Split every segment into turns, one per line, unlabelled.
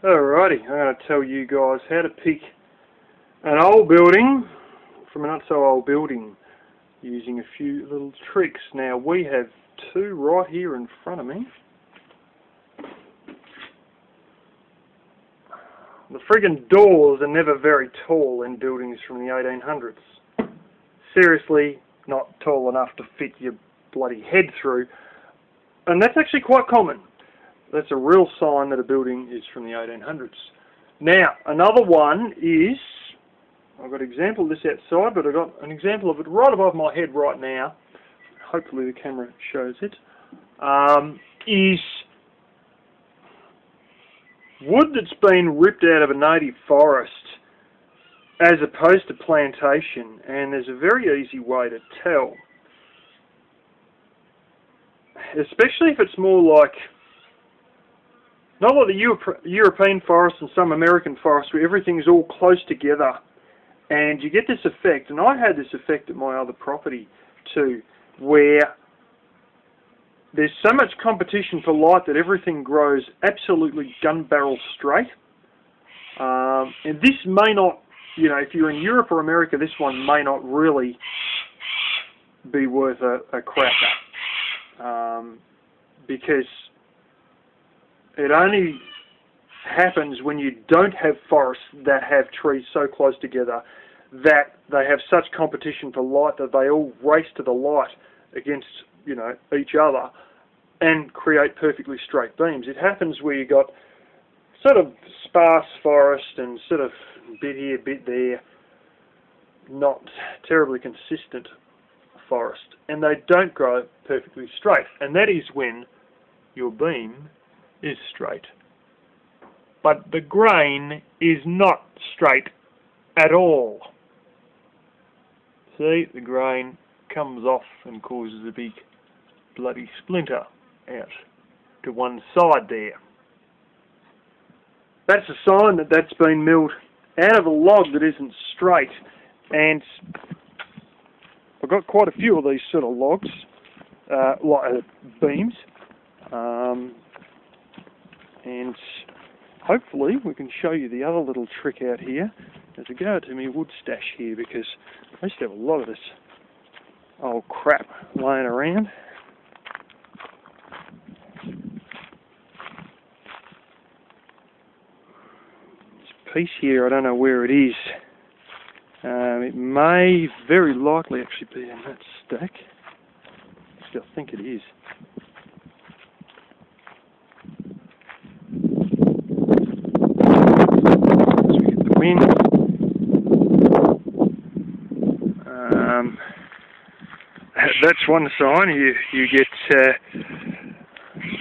Alrighty, I'm going to tell you guys how to pick an old building from a not so old building using a few little tricks. Now we have two right here in front of me. The friggin' doors are never very tall in buildings from the 1800s. Seriously, not tall enough to fit your bloody head through. And that's actually quite common. That's a real sign that a building is from the 1800s. Now, another one is, I've got an example of this outside, but I've got an example of it right above my head right now. Hopefully the camera shows it. Is wood that's been ripped out of a native forest as opposed to plantation, and there's a very easy way to tell. Especially if it's more like, not like the European forest and some American forests where everything's all close together and you get this effect, and I had this effect at my other property too, where there's so much competition for light that everything grows absolutely gun barrel straight. And this may not, if you're in Europe or America, this one may not really be worth a cracker. Because it only happens when you don't have forests that have trees so close together that they have such competition for light that they all race to the light against, each other and create perfectly straight beams. It happens where you got sort of sparse forest and sort of bit here, bit there, not terribly consistent forest, and they don't grow perfectly straight, and that is when your beam is straight. But the grain is not straight at all. See, the grain comes off and causes a big bloody splinter out to one side there. That's a sign that that's been milled out of a log that isn't straight, and I've got quite a few of these sort of logs, beams, and hopefully we can show you the other little trick out here as I go to my wood stash here, because I used to have a lot of this old crap laying around. This piece here, I don't know where it is. It may very likely actually be in that stack. Actually, I think it is. As we get the wind. That's one sign. You get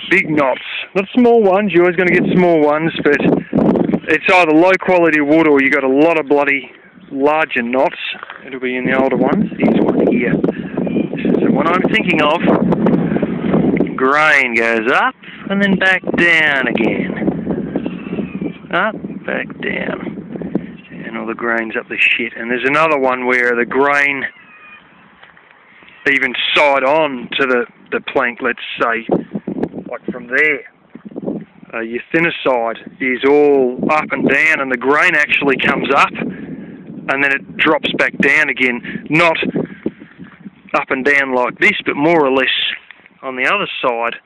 big knots. Not small ones. You're always going to get small ones, but it's either low quality wood or you got a lot of bloody larger knots. It'll be in the older ones. Here's one here. This is the one I'm thinking of. Grain goes up and then back down again. Up, back down. And all the grain's up the shit. And there's another one where the grain even side on to the plank, let's say, like from there. Your thinner side is all up and down, and the grain actually comes up and then it drops back down again, not up and down like this, but more or less on the other side,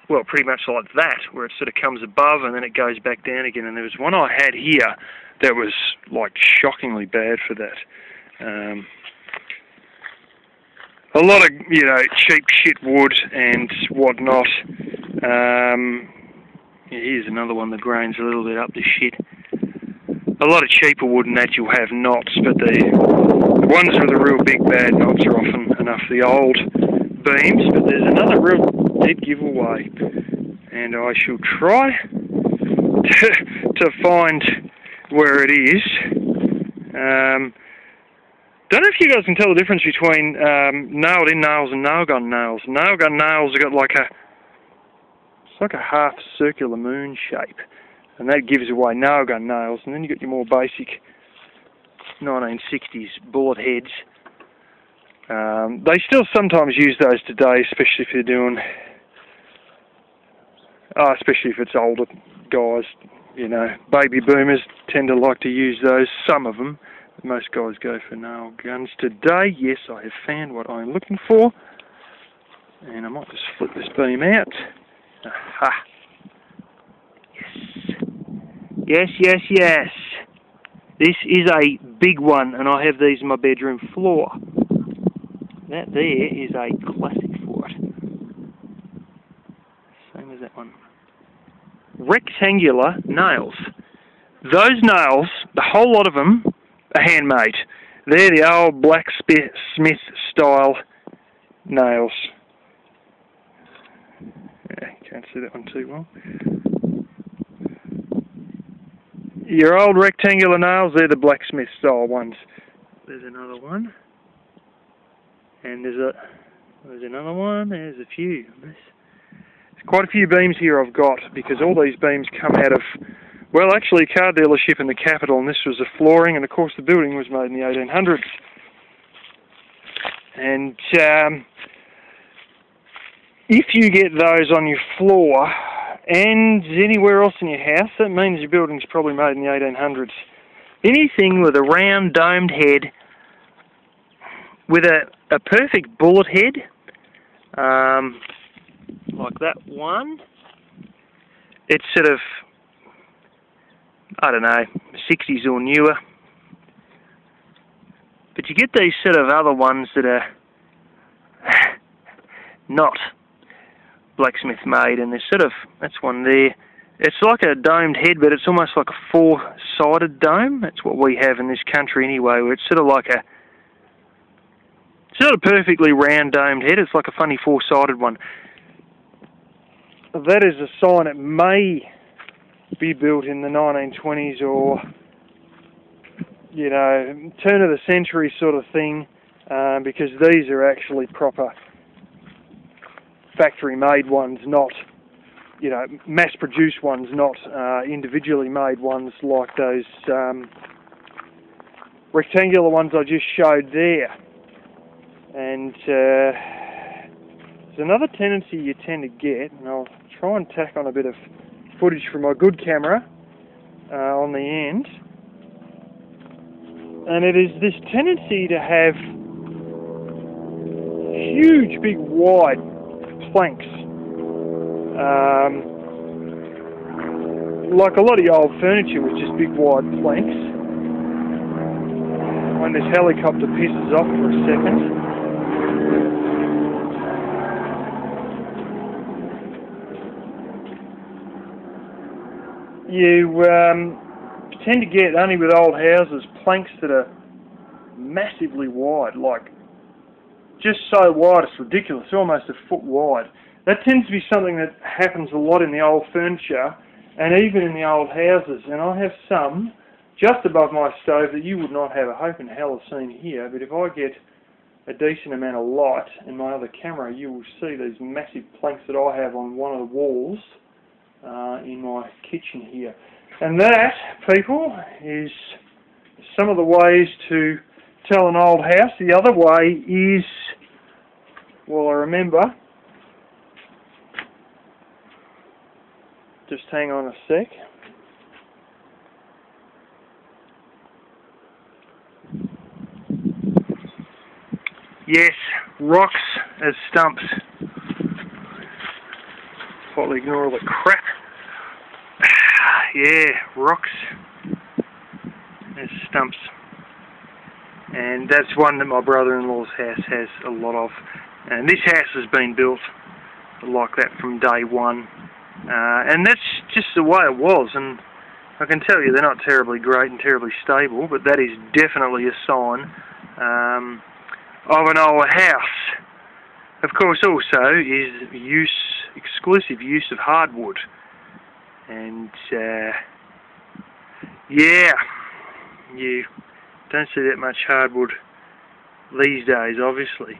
well, pretty much like that, where it sort of comes above and then it goes back down again. And there was one I had here that was like shockingly bad for that. A lot of, cheap shit wood and whatnot. Here's another one, the grain's a little bit up the shit. A lot of cheaper wood than that you'll have knots, but the ones with the real big bad knots are often enough the old beams. But there's another real dead giveaway, and I shall try to find where it is. Don't know if you guys can tell the difference between nailed-in nails and nail-gun nails. Nail-gun nails have got it's like a half circular moon shape, and that gives away nail-gun nails. And then you got your more basic 1960s bullet heads. They still sometimes use those today, especially if you're doing, especially if it's older guys, you know, baby boomers tend to like to use those, some of them. Most guys go for nail guns. Today, yes, I have found what I'm looking for. And I might just flip this beam out. Aha. Yes. Yes, yes, yes. This is a big one, and I have these on my bedroom floor. That there is a classic for it. Same as that one. Rectangular nails. Those nails, the whole lot of them, are handmade. They're the old blacksmith style nails. Yeah, can't see that one too well. Your old rectangular nails, they're the blacksmith style ones. There's another one. And there's another one. There's a few. There's quite a few beams here I've got, because all these beams come out of, well, actually a car dealership in the capital, and this was the flooring, and of course the building was made in the 1800s. And if you get those on your floor and anywhere else in your house, that means your building's probably made in the 1800s. Anything with a round domed head, with a perfect bullet head, like that one, it's sort of, I don't know, 60s or newer. But you get these sort of other ones that are not blacksmith made, and there's sort of, that's one there. It's like a domed head, but it's almost like a four-sided dome. That's what we have in this country anyway, where it's sort of like a, it's not a perfectly round domed head, it's like a funny four-sided one. That is a sign it may be built in the 1920s or, you know, turn of the century sort of thing, because these are actually proper factory-made ones, not, you know, mass-produced ones, not individually made ones like those rectangular ones I just showed there. And there's another tendency you tend to get, and I'll try and tack on a bit of footage from my good camera on the end, and it is this tendency to have huge, big, wide planks. Like a lot of your old furniture with just big, wide planks. When this helicopter pisses off for a second. You tend to get, only with old houses, planks that are massively wide, like just so wide it's ridiculous, almost a foot wide. That tends to be something that happens a lot in the old furniture and even in the old houses, and I have some just above my stove that you would not have a hope in hell of seeing here, but if I get a decent amount of light in my other camera, you will see these massive planks that I have on one of the walls in my kitchen here. And that, people, is some of the ways to tell an old house. The other way is, well, I remember, just hang on a sec. Yes, rocks as stumps. Totally ignore all the crap. Yeah, rocks as stumps. And that's one that my brother-in-law's house has a lot of. And this house has been built like that from day one. And that's just the way it was. And I can tell you they're not terribly great and terribly stable, but that is definitely a sign of an old house. Of course, also is exclusive use of hardwood. And yeah, you don't see that much hardwood these days, obviously.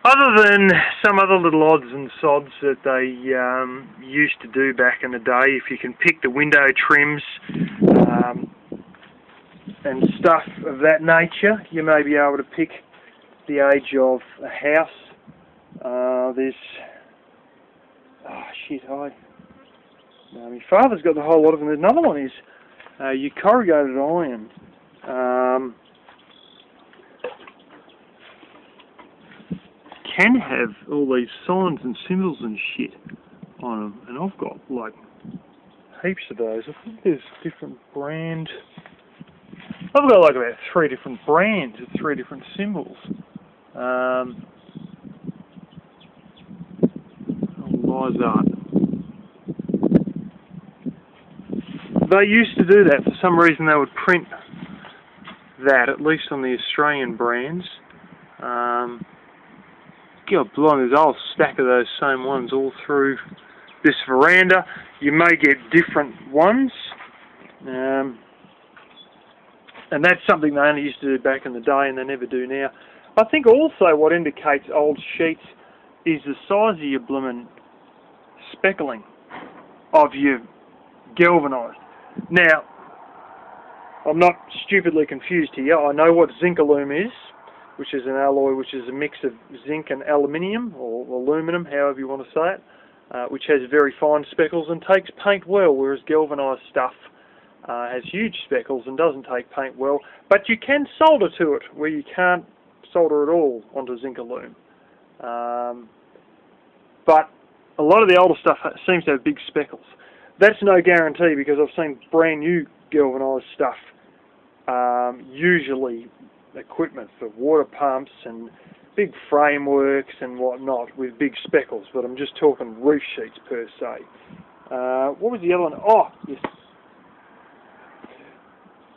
Other than some other little odds and sods that they used to do back in the day, if you can pick the window trims and stuff of that nature, you may be able to pick the age of a house. There's, oh shit, My father's got the whole lot of them. There's another one is your corrugated iron. Can have all these signs and symbols and shit on them, and I've got like heaps of those. I think there's different brand. I've got like about 3 different brands with 3 different symbols. Lizard. They used to do that. For some reason they would print that, at least on the Australian brands. God blimey, there's a whole stack of those same ones all through this veranda. You may get different ones. And that's something they only used to do back in the day and they never do now. I think also what indicates old sheets is the size of your bloomin' speckling of your galvanised. Now, I'm not stupidly confused here. I know what Zincalume is, which is an alloy which is a mix of zinc and aluminium, or aluminum, however you want to say it, which has very fine speckles and takes paint well, whereas galvanised stuff has huge speckles and doesn't take paint well. But you can solder to it, where you can't solder at all onto Zincalume. But a lot of the older stuff seems to have big speckles. That's no guarantee, because I've seen brand new galvanised stuff, usually equipment for water pumps and big frameworks and whatnot with big speckles, but I'm just talking roof sheets per se. What was the other one? Oh, yes.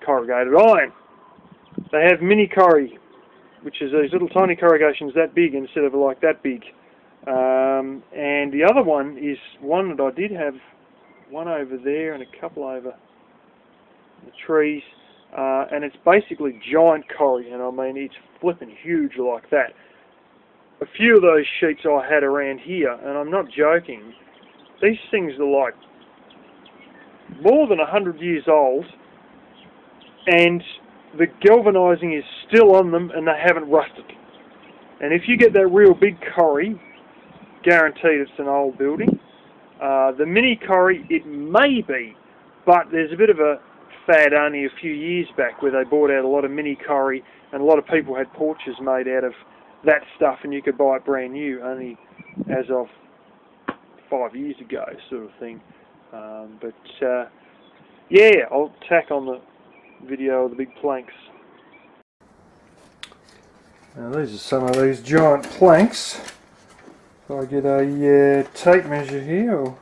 Corrugated iron. They have mini corrie, which is these little tiny corrugations that big instead of like that big. And the other one is one that I did have, one over there and a couple over the trees, and it's basically giant corrie, and I mean it's flipping huge like that. A few of those sheets I had around here, and I'm not joking, these things are like more than 100 years old, and the galvanising is still on them and they haven't rusted. And if you get that real big corrie, guaranteed it's an old building. The mini corrie, it may be, but there's a bit of a fad only a few years back where they bought out a lot of mini corrie, and a lot of people had porches made out of that stuff, and you could buy it brand new only as of 5 years ago, sort of thing. Yeah, I'll tack on the video of the big planks. Now these are some of these giant planks. If I get a tape measure here, I'll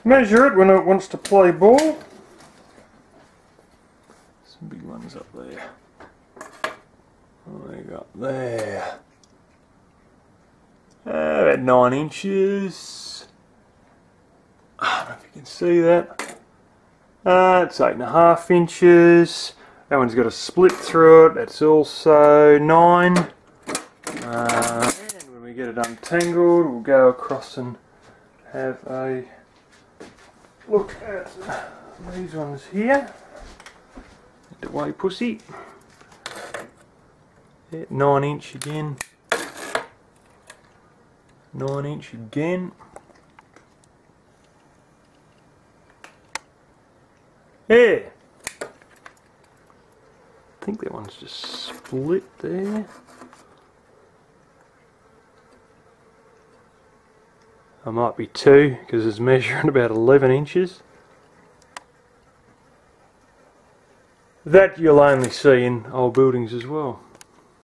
measure it when it wants to play ball. Some big ones up there. What have we got there? About 9 inches. I don't know if you can see that. It's 8.5 inches. That one's got a split through it. That's also 9. And when we get it untangled, we'll go across and have a look at these ones here. Get away, pussy. Yeah, 9 inch again. 9 inch again. Yeah. I think that one's just split there. I might be 2 because it's measuring about 11 inches. That you'll only see in old buildings as well.